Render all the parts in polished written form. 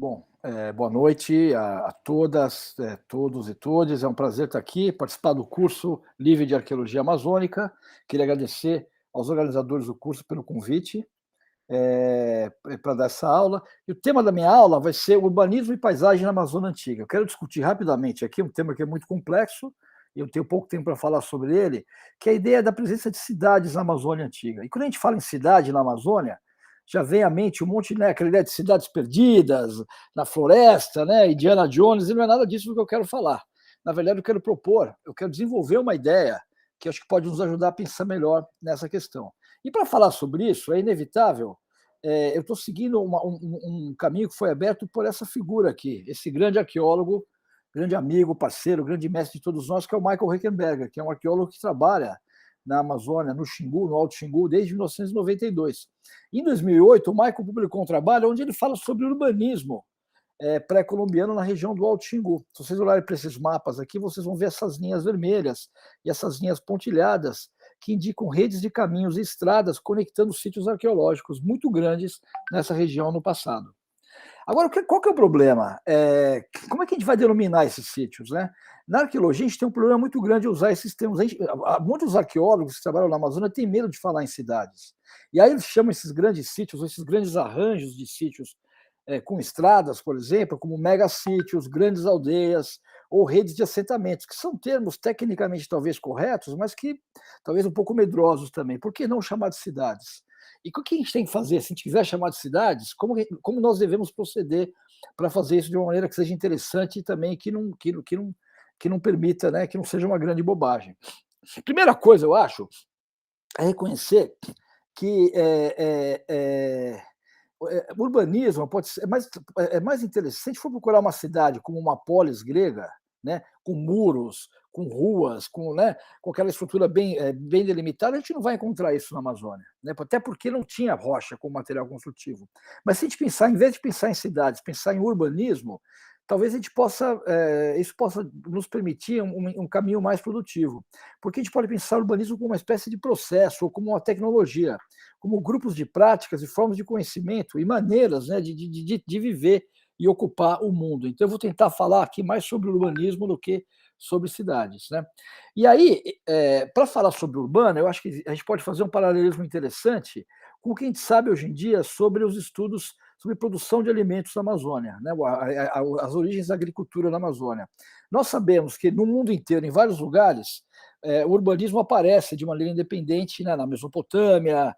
Bom, boa noite a todas, todos e todes. É um prazer estar aqui, participar do curso Livre de Arqueologia Amazônica. Queria agradecer aos organizadores do curso pelo convite, para dar essa aula. E o tema da minha aula vai ser urbanismo e paisagem na Amazônia Antiga. Eu quero discutir rapidamente aqui um tema que é muito complexo, e eu tenho pouco tempo para falar sobre ele, que é a ideia da presença de cidades na Amazônia Antiga. E quando a gente fala em cidade na Amazônia, já vem à mente um monte, né, aquela ideia de cidades perdidas, na floresta, né, Indiana Jones, e não é nada disso do que eu quero falar. Na verdade, eu quero desenvolver uma ideia que acho que pode nos ajudar a pensar melhor nessa questão. E para falar sobre isso, é inevitável, eu estou seguindo um caminho que foi aberto por essa figura aqui, esse grande arqueólogo, grande amigo, parceiro, grande mestre de todos nós, que é o Michael Heckenberger, que é um arqueólogo que trabalha na Amazônia, no Xingu, no Alto Xingu, desde 1992. Em 2008, o Michael publicou um trabalho onde ele fala sobre urbanismo pré-colombiano na região do Alto Xingu. Se vocês olharem para esses mapas aqui, vocês vão ver essas linhas vermelhas e essas linhas pontilhadas que indicam redes de caminhos e estradas conectando sítios arqueológicos muito grandes nessa região no passado. Agora, qual que é o problema? Como é que a gente vai denominar esses sítios, né? Na arqueologia, a gente tem um problema muito grande de usar esses termos. Muitos arqueólogos que trabalham na Amazônia têm medo de falar em cidades. E aí eles chamam esses grandes sítios, esses grandes arranjos de sítios com estradas, por exemplo, como megassítios, grandes aldeias ou redes de assentamentos, que são termos tecnicamente talvez corretos, mas que talvez um pouco medrosos também. Por que não chamar de cidades? E o que a gente tem que fazer? Se a gente quiser chamar de cidades, como nós devemos proceder para fazer isso de uma maneira que seja interessante e também que não permita, né, que não seja uma grande bobagem. A primeira coisa, eu acho, é reconhecer que urbanismo pode ser é mais interessante. Se a gente for procurar uma cidade como uma polis grega, né, com muros, com ruas, né, com aquela estrutura bem delimitada, a gente não vai encontrar isso na Amazônia, né, até porque não tinha rocha como material construtivo. Mas se a gente pensar, em vez de pensar em cidades, pensar em urbanismo, talvez a gente possa, isso possa nos permitir um caminho mais produtivo, porque a gente pode pensar o urbanismo como uma espécie de processo ou como uma tecnologia, como grupos de práticas e formas de conhecimento e maneiras, né, de viver e ocupar o mundo. Então, eu vou tentar falar aqui mais sobre urbanismo do que sobre cidades, né? E aí, para falar sobre urbano, eu acho que a gente pode fazer um paralelismo interessante com o que a gente sabe hoje em dia sobre os estudos sobre produção de alimentos na Amazônia, né? As origens da agricultura na Amazônia. Nós sabemos que no mundo inteiro, em vários lugares, o urbanismo aparece de maneira independente, né, na Mesopotâmia,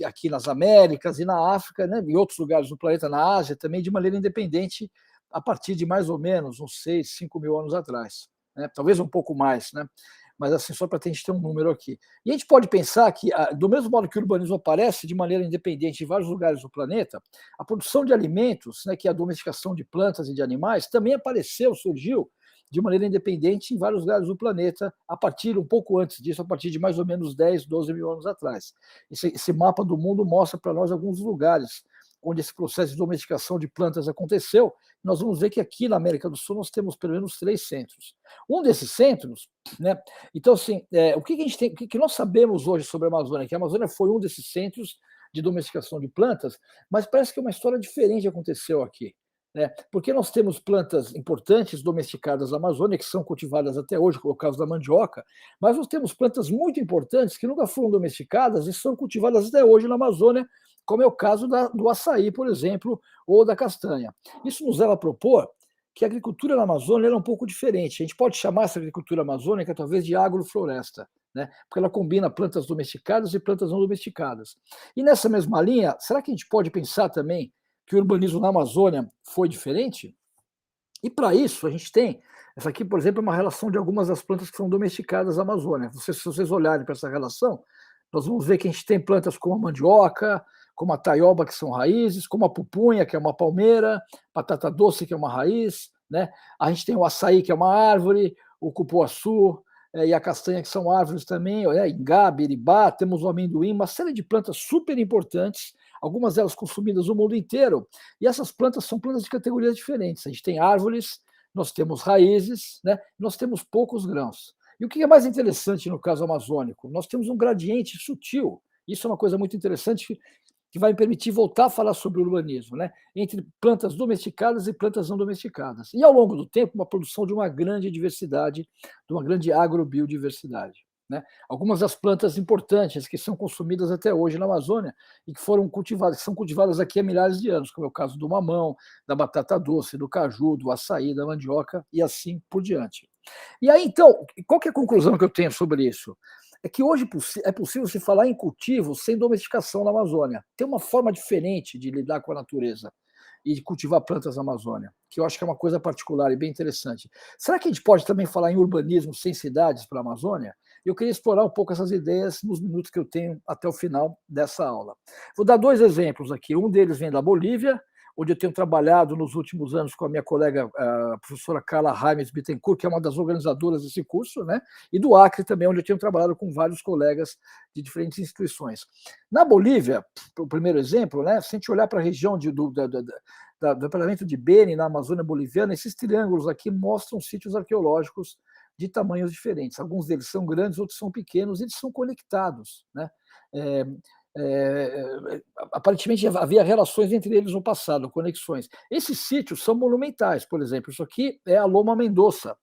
aqui nas Américas e na África, né, em outros lugares do planeta, na Ásia também, de maneira independente, a partir de mais ou menos uns 6, 5 mil anos atrás, né, talvez um pouco mais, né, mas assim, só para a gente ter um número aqui. E a gente pode pensar que, do mesmo modo que o urbanismo aparece de maneira independente em vários lugares do planeta, a produção de alimentos, né, que é a domesticação de plantas e de animais, também apareceu, surgiu de maneira independente em vários lugares do planeta, a partir, um pouco antes disso, a partir de mais ou menos 10, 12 mil anos atrás. Esse mapa do mundo mostra para nós alguns lugares onde esse processo de domesticação de plantas aconteceu. Nós vamos ver que aqui na América do Sul nós temos pelo menos 3 centros. Um desses centros, né? Então, assim, o que a gente tem, o que nós sabemos hoje sobre a Amazônia? Que a Amazônia foi um desses centros de domesticação de plantas, mas parece que uma história diferente aconteceu aqui, né? Porque nós temos plantas importantes domesticadas na Amazônia, que são cultivadas até hoje, como é o caso da mandioca, mas nós temos plantas muito importantes que nunca foram domesticadas e são cultivadas até hoje na Amazônia, como é o caso do açaí, por exemplo, ou da castanha. Isso nos leva a propor que a agricultura na Amazônia era um pouco diferente. A gente pode chamar essa agricultura amazônica talvez de agrofloresta, né? Porque ela combina plantas domesticadas e plantas não domesticadas. E nessa mesma linha, será que a gente pode pensar também que o urbanismo na Amazônia foi diferente? E para isso, a gente tem, essa aqui, por exemplo, é uma relação de algumas das plantas que foram domesticadas na Amazônia. Se vocês olharem para essa relação, nós vamos ver que a gente tem plantas como a mandioca, como a taioba, que são raízes, como a pupunha, que é uma palmeira, batata doce, que é uma raiz, né? A gente tem o açaí, que é uma árvore, o cupuaçu, e a castanha, que são árvores também, ingá, biribá, temos o amendoim, uma série de plantas super importantes, algumas delas consumidas no mundo inteiro, e essas plantas são plantas de categorias diferentes. A gente tem árvores, nós temos raízes, né? Nós temos poucos grãos. E o que é mais interessante no caso amazônico? Nós temos um gradiente sutil. Isso é uma coisa muito interessante que vai me permitir voltar a falar sobre o urbanismo, né? Entre plantas domesticadas e plantas não domesticadas. E ao longo do tempo, uma produção de uma grande diversidade, de uma grande agrobiodiversidade. Né? Algumas das plantas importantes que são consumidas até hoje na Amazônia e que foram cultivadas, que são cultivadas aqui há milhares de anos, como é o caso do mamão, da batata doce, do caju, do açaí, da mandioca e assim por diante. E aí, então, qual que é a conclusão que eu tenho sobre isso? É que hoje é possível se falar em cultivo sem domesticação na Amazônia. Tem uma forma diferente de lidar com a natureza e de cultivar plantas na Amazônia, que eu acho que é uma coisa particular e bem interessante. Será que a gente pode também falar em urbanismo sem cidades para a Amazônia? Eu queria explorar um pouco essas ideias nos minutos que eu tenho até o final dessa aula. Vou dar 2 exemplos aqui. Um deles vem da Bolívia, onde eu tenho trabalhado nos últimos anos com a minha colega, a professora Carla Raimes Bittencourt, que é uma das organizadoras desse curso, né? E do Acre também, onde eu tenho trabalhado com vários colegas de diferentes instituições. Na Bolívia, o primeiro exemplo, né? Se a gente olhar para a região do departamento de Beni, na Amazônia boliviana, esses triângulos aqui mostram sítios arqueológicos de tamanhos diferentes. Alguns deles são grandes, outros são pequenos, eles são conectados, né? É, aparentemente havia relações entre eles no passado, conexões. Esses sítios são monumentais, por exemplo, isso aqui é a Loma Mendoza.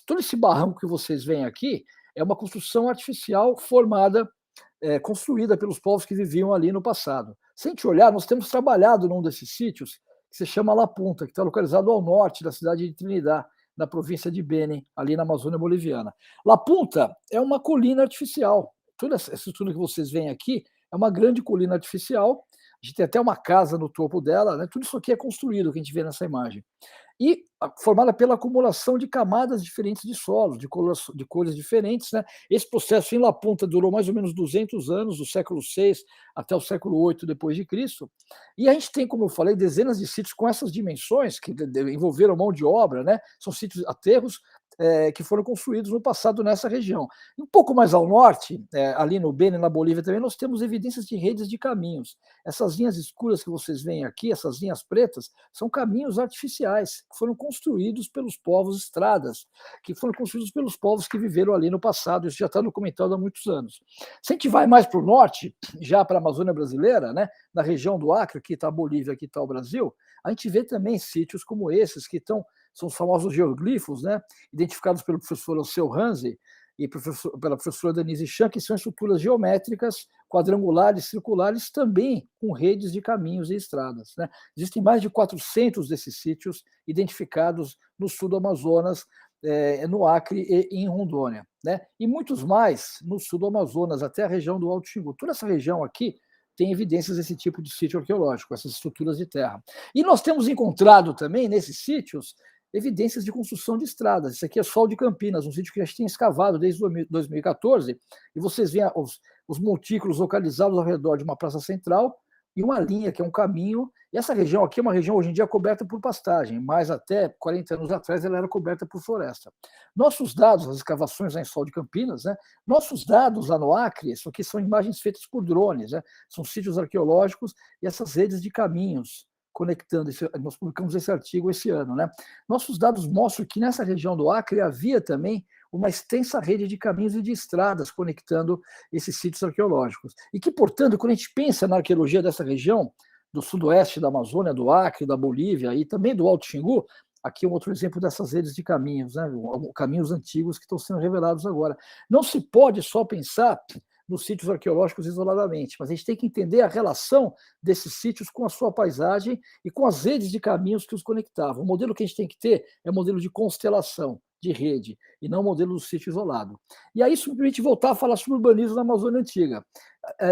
Todo esse barranco que vocês veem aqui é uma construção artificial formada, construída pelos povos que viviam ali no passado. Se a gente olhar, nós temos trabalhado num desses sítios, que se chama La Punta, que está localizado ao norte da cidade de Trinidad, na província de Beni, ali na Amazônia boliviana. La Punta é uma colina artificial. Toda essa estrutura que vocês veem aqui é uma grande colina artificial. A gente tem até uma casa no topo dela, né? Tudo isso aqui é construído, que a gente vê nessa imagem. E formada pela acumulação de camadas diferentes de solos, de cores diferentes. Né? Esse processo em La Punta durou mais ou menos 200 anos, do século VI até o século VIII depois de Cristo. E a gente tem, como eu falei, dezenas de sítios com essas dimensões que envolveram mão de obra, né? São sítios aterros que foram construídos no passado nessa região. Um pouco mais ao norte, ali no Beni, na Bolívia também, nós temos evidências de redes de caminhos. Essas linhas escuras que vocês veem aqui, essas linhas pretas, são caminhos artificiais que foram construídos pelos povos estradas, que foram construídos pelos povos que viveram ali no passado. Isso já está documentado há muitos anos. Se a gente vai mais para o norte, já para a Amazônia brasileira, né, na região do Acre, aqui está a Bolívia, aqui está o Brasil, a gente vê também sítios como esses, que são os famosos geoglifos, né, identificados pelo professor Alceu Hanzi e pela professora Denise Chan, que são estruturas geométricas, quadrangulares, circulares, também com redes de caminhos e estradas. Né? Existem mais de 400 desses sítios identificados no sul do Amazonas, no Acre e em Rondônia. Né? E muitos mais no sul do Amazonas, até a região do Alto Xingu. Toda essa região aqui tem evidências desse tipo de sítio arqueológico, essas estruturas de terra. E nós temos encontrado também, nesses sítios, evidências de construção de estradas. Isso aqui é Sol de Campinas, um sítio que a gente tem escavado desde 2014, e vocês veem os montículos localizados ao redor de uma praça central e uma linha, que é um caminho. E essa região aqui é uma região hoje em dia coberta por pastagem, mas até 40 anos atrás ela era coberta por floresta. Nossos dados, as escavações lá em Sol de Campinas, né? Nossos dados lá no Acre, isso aqui são imagens feitas por drones, né? São sítios arqueológicos e essas redes de caminhos conectando. Nós publicamos esse artigo esse ano. Né? Nossos dados mostram que nessa região do Acre havia também uma extensa rede de caminhos e de estradas conectando esses sítios arqueológicos. E que, portanto, quando a gente pensa na arqueologia dessa região, do sudoeste da Amazônia, do Acre, da Bolívia e também do Alto Xingu, aqui um outro exemplo dessas redes de caminhos, né? Caminhos antigos que estão sendo revelados agora. Não se pode só pensar nos sítios arqueológicos isoladamente, mas a gente tem que entender a relação desses sítios com a sua paisagem e com as redes de caminhos que os conectavam. O modelo que a gente tem que ter é o modelo de constelação, de rede, e não o modelo do sítio isolado. E aí isso me permite voltar a falar sobre o urbanismo na Amazônia Antiga.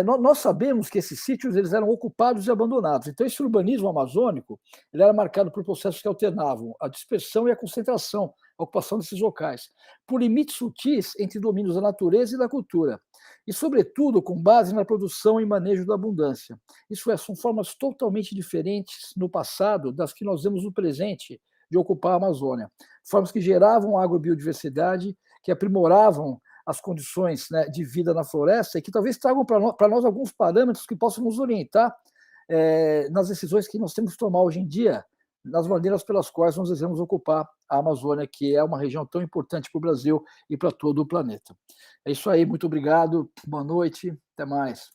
Nós sabemos que esses sítios eles eram ocupados e abandonados. Então, esse urbanismo amazônico ele era marcado por processos que alternavam a dispersão e a concentração, a ocupação desses locais, por limites sutis entre domínios da natureza e da cultura, e, sobretudo, com base na produção e manejo da abundância. Isso é, são formas totalmente diferentes no passado das que nós vemos no presente de ocupar a Amazônia. Formas que geravam agrobiodiversidade, que aprimoravam as condições, né, de vida na floresta e que talvez tragam para nós alguns parâmetros que possam nos orientar nas decisões que nós temos que tomar hoje em dia, nas maneiras pelas quais nós devemos ocupar a Amazônia, que é uma região tão importante para o Brasil e para todo o planeta. É isso aí, muito obrigado, boa noite, até mais.